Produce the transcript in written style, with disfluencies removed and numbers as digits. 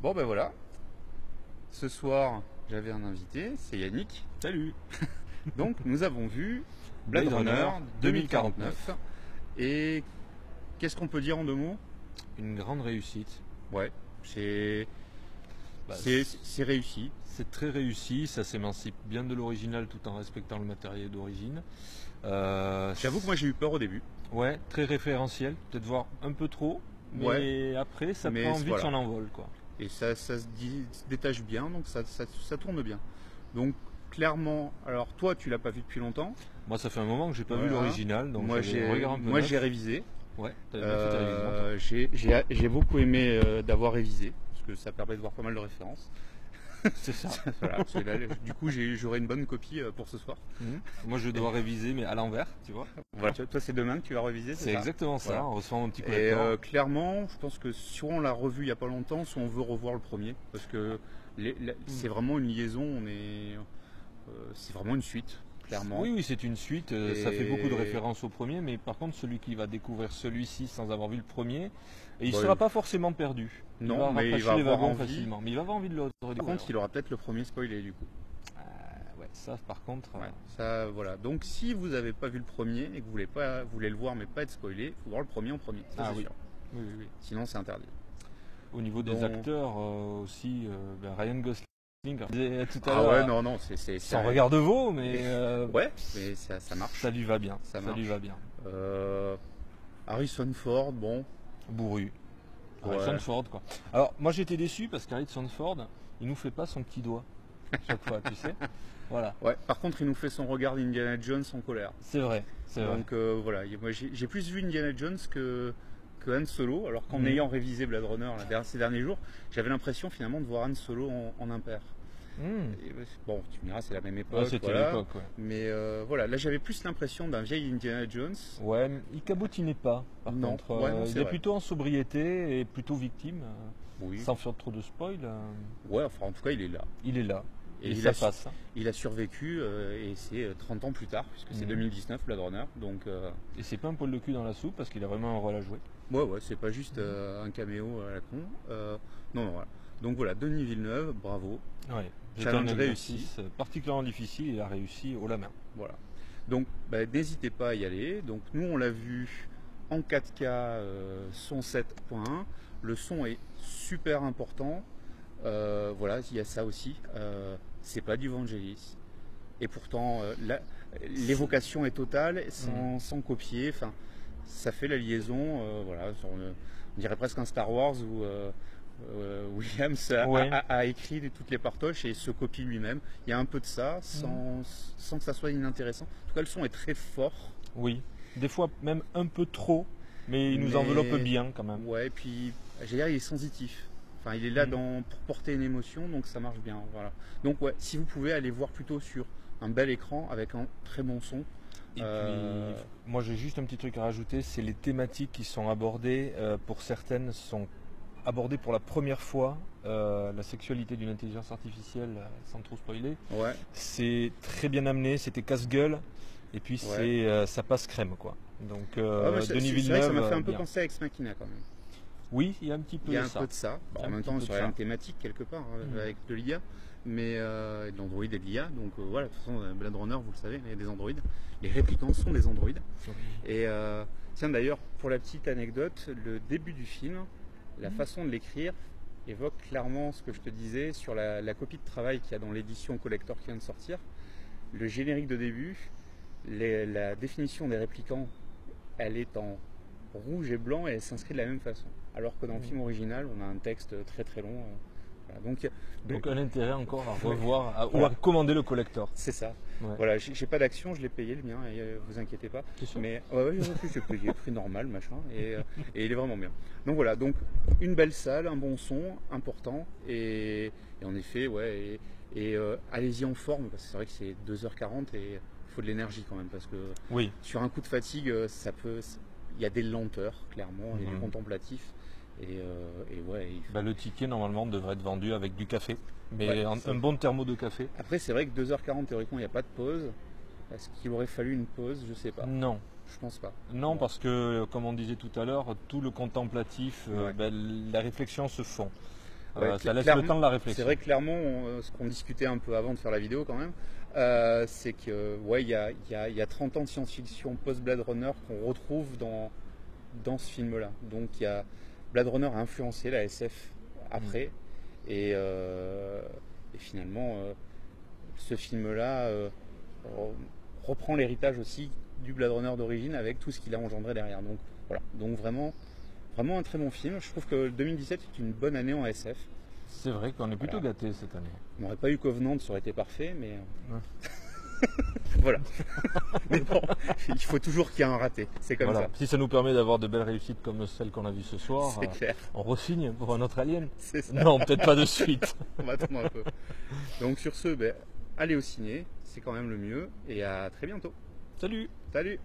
Bon ben voilà, ce soir j'avais un invité, c'est Yannick. Salut. Donc nous avons vu Blade Runner 2049. Et qu'est-ce qu'on peut dire en deux mots? Une grande réussite. Ouais, c'est Bah, c'est réussi. C'est très réussi, ça s'émancipe bien de l'original tout en respectant le matériel d'origine. J'avoue que moi j'ai eu peur au début. Ouais, très référentiel, peut-être voir un peu trop, mais Ouais, après ça mais prend vite voilà. son envol, quoi. Et ça se détache bien, donc ça tourne bien. Donc clairement, alors toi tu l'as pas vu depuis longtemps. Moi ça fait un moment que j'ai pas vu Voilà. l'original, donc Moi j'avais un regard un peu moi neuf. j'ai révisé. Ouais, t'avais bien fait ta révision, J'ai beaucoup aimé d'avoir révisé, parce que ça permet de voir pas mal de références. toi. C'est ça. Voilà, du coup j'aurai une bonne copie pour ce soir. Moi je dois réviser, mais à l'envers, tu vois. Voilà. Toi c'est demain que tu vas réviser, C'est ça exactement ça, Voilà. on reçoit un petit Et collector. clairement, je pense que soit on l'a revu il n'y a pas longtemps, soit on veut revoir le premier, parce que c'est vraiment une liaison, c'est vraiment une suite, clairement. Oui, oui, c'est une suite, ça fait Et- beaucoup de références au premier, mais par contre, celui qui va découvrir celui-ci sans avoir vu le premier, il ne Ouais. sera pas forcément perdu. Non, il va mais il rattacher va les avoir wagons envie. facilement. Mais il va avoir envie de le Par redécouvrir. contre, il aura peut-être le premier spoilé du coup. Ouais, ça, par contre, Ouais, ça, voilà. Donc, si vous n'avez pas vu le premier et que vous voulez le voir mais pas être spoilé, il faut voir le premier en premier. Ça, Ah c'est oui. sûr. oui, oui, oui. Sinon, c'est interdit. Au niveau des Donc- acteurs aussi, Ryan Gosling, on disait tout à Ah l'heure, ouais, non, sans regard de veau, mais Ouais, mais ça marche. ça lui va bien. Ça Ça, marche. lui va bien. Harrison Ford, bon. Bourru. Ouais. Harrison Ford, quoi. Alors, moi j'étais déçu parce qu'Harrison Ford, il nous fait pas son petit doigt chaque fois, tu sais. Voilà. Ouais, par contre, il nous fait son regard d'Indiana Jones en colère. C'est vrai, c'est vrai. Donc voilà, moi j'ai plus vu Indiana Jones que Han Solo, alors qu'en Mhm. ayant révisé Blade Runner ces derniers jours, j'avais l'impression finalement de voir Han Solo en impair. Hmm. Et, bon, tu me diras, c'est la même époque. Ouais, c'était voilà. l'époque, ouais. Mais voilà, là j'avais plus l'impression d'un vieil Indiana Jones. Ouais, mais il cabotinait pas, par Non, contre. ouais, non, c'est Il est vrai. plutôt en sobriété et plutôt victime. Oui. Sans faire trop de spoil, Ouais, enfin en tout cas, il est là. il est là. Et Et il ça a, passe. il a survécu et c'est 30 ans plus tard, puisque c'est Mhm. 2019 Blade Runner. Donc Et c'est pas un poil de cul dans la soupe parce qu'il a vraiment un rôle à jouer. ouais, c'est pas juste un caméo à la con. Non, voilà. Donc voilà, Denis Villeneuve, bravo. Ouais. C'est Challenge un exercice particulièrement difficile et il a réussi haut la main. Voilà. Donc n'hésitez pas à y aller. Donc nous on l'a vu en 4K son 7.1. Le son est super important. Voilà, il y a ça aussi. C'est pas du Vangelis. Et pourtant l'évocation est totale, sans copier. Enfin, ça fait la liaison. Voilà, on dirait presque un Star Wars où Williams Ouais. a écrit toutes les partoches et se copie lui-même. Il y a un peu de ça, sans que ça soit inintéressant. En tout cas, le son est très fort. Oui. Des fois même un peu trop, mais il nous enveloppe bien quand même. Ouais, et puis, j'allais dire, il est sensitif. Enfin, il est là pour porter une émotion, donc ça marche bien. Voilà. Donc, ouais, si vous pouvez aller voir plutôt sur un bel écran avec un très bon son. Et puis, moi j'ai juste un petit truc à rajouter, c'est les thématiques qui sont abordées. Pour certaines, sont abordées pour la première fois. La sexualité d'une intelligence artificielle, sans trop spoiler. Ouais, C'est très bien amené, c'était casse-gueule. Et puis ça passe crème, quoi. Donc mais Denis c'est vrai que Villeneuve. ça m'a fait un peu bien. penser à Ex Machina quand même. Oui, il y a un petit peu Il y a de un ça. peu de ça. Bon, Il y a en un même petit temps, peu de sur ça. la même thématique quelque part, avec de l'IA, mais de l'Android et de l'IA. Donc voilà, de toute façon, Blade Runner, vous le savez, il y a des androïdes. Les réplicants sont des androïdes. Et tiens, d'ailleurs, pour la petite anecdote, le début du film, la façon de l'écrire évoque clairement ce que je te disais sur la copie de travail qu'il y a dans l'édition collector qui vient de sortir. Le générique de début, la définition des réplicants, elle est en rouge et blanc et elle s'inscrit de la même façon. Alors que dans le film original, on a un texte très très long. Voilà. Donc un intérêt encore à revoir ou Voilà. à commander le collector. C'est ça. Ouais. Voilà, j'ai pas d'action, je l'ai payé le mien, et vous inquiétez pas. T'es sûr Mais ouais, j'ai payé prix normal, machin, et il est vraiment bien. Donc voilà, donc une belle salle, un bon son, important, et en effet, ouais, et allez-y en forme, parce que c'est vrai que c'est 2h40 et il faut de l'énergie quand même, parce que Oui. sur un coup de fatigue, il y a des lenteurs, clairement, et du contemplatif. Et ouais. Le ticket normalement devrait être vendu avec du café, mais Ouais, un bon thermo de café. Après, c'est vrai que 2h40, théoriquement, il n'y a pas de pause. Est-ce qu'il aurait fallu une pause? Je sais pas. Non, Je pense pas. non, parce que comme on disait tout à l'heure, tout le contemplatif, Ouais. la réflexion se fond. Ouais, ça laisse le temps de la réflexion. C'est vrai que clairement, ce qu'on discutait un peu avant de faire la vidéo quand même, c'est que ouais, il y a 30 ans de science-fiction post-Blade Runner qu'on retrouve dans ce film-là. Donc Blade Runner a influencé la SF après, et finalement, ce film-là reprend l'héritage aussi du Blade Runner d'origine avec tout ce qu'il a engendré derrière. Donc voilà, donc vraiment un très bon film. Je trouve que 2017 est une bonne année en SF. C'est vrai qu'on est plutôt gâtés cette année. On n'aurait pas eu Covenant, ça aurait été parfait, mais voilà. Mais bon, il faut toujours qu'il y ait un raté. C'est comme ça. Si ça nous permet d'avoir de belles réussites comme celle qu'on a vue ce soir, on re-signe pour un autre Alien. C'est ça. Non, peut-être pas de suite. On va attendre un peu. Donc sur ce, allez au ciné, c'est quand même le mieux. Et à très bientôt. Salut. Salut.